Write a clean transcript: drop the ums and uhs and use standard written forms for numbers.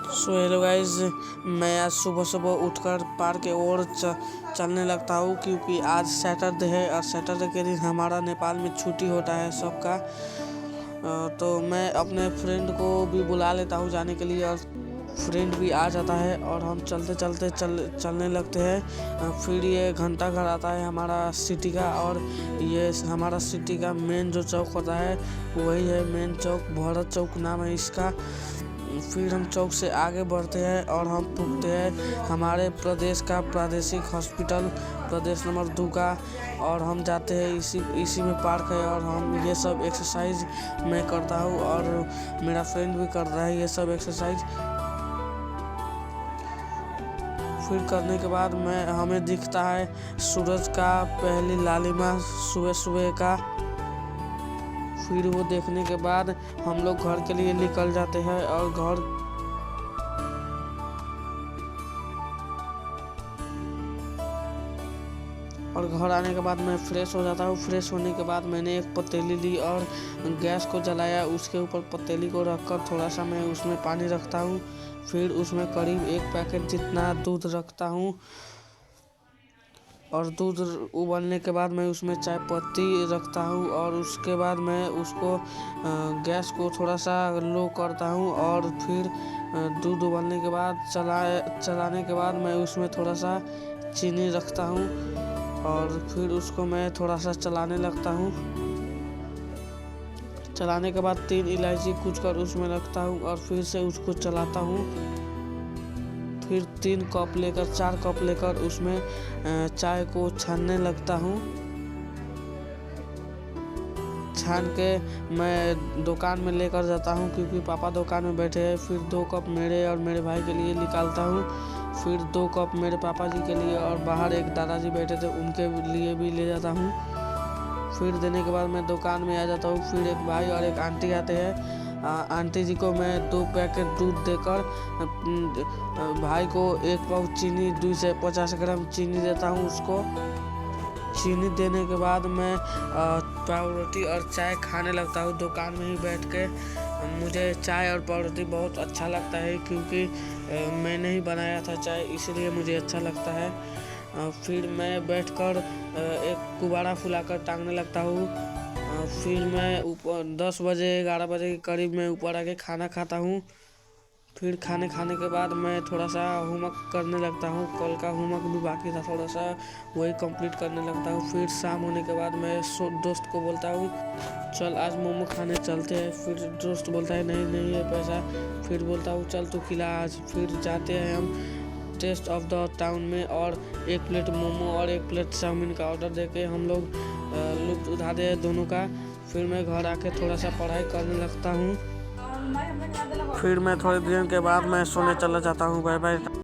So hello guys, मैं आज सुबह सुबह उठकर पार्क की ओर चलने लगता हूँ क्योंकि आज सैटरडे है और सैटरडे के दिन हमारा नेपाल में छुट्टी होता है सबका। तो मैं अपने फ्रेंड को भी बुला लेता हूँ जाने के लिए और फ्रेंड भी आ जाता है और हम चलते चलते चलने लगते हैं। फिर ये घंटा घर आता है हमारा सिटी का, और ये हमारा सिटी का मेन जो चौक होता है वही है मेन चौक, भरत चौक नाम है इसका। फिर हम चौक से आगे बढ़ते हैं और हम पहुँचते हैं हमारे प्रदेश का प्रादेशिक हॉस्पिटल प्रदेश नंबर 2 का, और हम जाते हैं इसी में पार्क है। और हम ये सब एक्सरसाइज मैं करता हूँ और मेरा फ्रेंड भी कर रहा है ये सब एक्सरसाइज। फिर करने के बाद हमें दिखता है सूरज का पहली लालिमा सुबह सुबह का। फिर वो देखने के बाद हम लोग घर के लिए निकल जाते हैं और घर आने के बाद मैं फ्रेश हो जाता हूँ। फ्रेश होने के बाद मैंने एक पतीली ली और गैस को जलाया, उसके ऊपर पतीली को रखकर थोड़ा सा मैं उसमें पानी रखता हूँ। फिर उसमें करीब 1 पैकेट जितना दूध रखता हूँ और दूध उबलने के बाद मैं उसमें चाय पत्ती रखता हूँ और उसके बाद मैं उसको गैस को थोड़ा सा लो करता हूँ। और फिर दूध उबलने के बाद चलाने के बाद मैं उसमें थोड़ा सा चीनी रखता हूँ और फिर उसको मैं थोड़ा सा चलाने लगता हूँ। चलाने के बाद 3 इलायची कूचकर उसमें रखता हूँ और फिर से उसको चलाता हूँ। फिर 4 कप लेकर उसमें चाय को छानने लगता हूँ। छान के मैं दुकान में लेकर जाता हूँ क्योंकि पापा दुकान में बैठे हैं। फिर 2 कप मेरे और मेरे भाई के लिए निकालता हूँ। फिर 2 कप मेरे पापा जी के लिए, और बाहर एक दादाजी बैठे थे उनके लिए भी ले जाता हूँ। फिर देने के बाद मैं दुकान में आ जाता हूँ। फिर एक भाई और एक आंटी आते हैं। आंटी जी को मैं 2 पैकेट दूध देकर भाई को 1 पाउच चीनी 250 ग्राम चीनी देता हूँ उसको। चीनी देने के बाद मैं पाव रोटी और चाय खाने लगता हूँ दुकान में ही बैठ के। मुझे चाय और पाव रोटी बहुत अच्छा लगता है क्योंकि मैंने ही बनाया था चाय, इसलिए मुझे अच्छा लगता है। फिर मैं बैठकर एक गुब्बारा फुलाकर टांगने लगता हूँ। फिर मैं ऊपर 10 बजे 11 बजे के करीब मैं ऊपर आके खाना खाता हूँ। फिर खाने के बाद मैं थोड़ा सा होमवर्क करने लगता हूँ। कल का होमवर्क भी बाकी था थोड़ा सा, वही कंप्लीट करने लगता हूँ। फिर शाम होने के बाद मैं दोस्त को बोलता हूँ चल आज मोमो खाने चलते हैं। फिर दोस्त बोलता है नहीं है पैसा। फिर बोलता हूँ चल तू खिला आज। फिर जाते हैं हम टेस्ट ऑफ द टाउन में और 1 प्लेट मोमो और 1 प्लेट चाउमीन का ऑर्डर देके हम लोग लुत्फ उठाते हैं दोनों का। फिर मैं घर आके थोड़ा सा पढ़ाई करने लगता हूँ। फिर मैं थोड़ी देर के बाद मैं सोने चला जाता हूँ। Bye bye.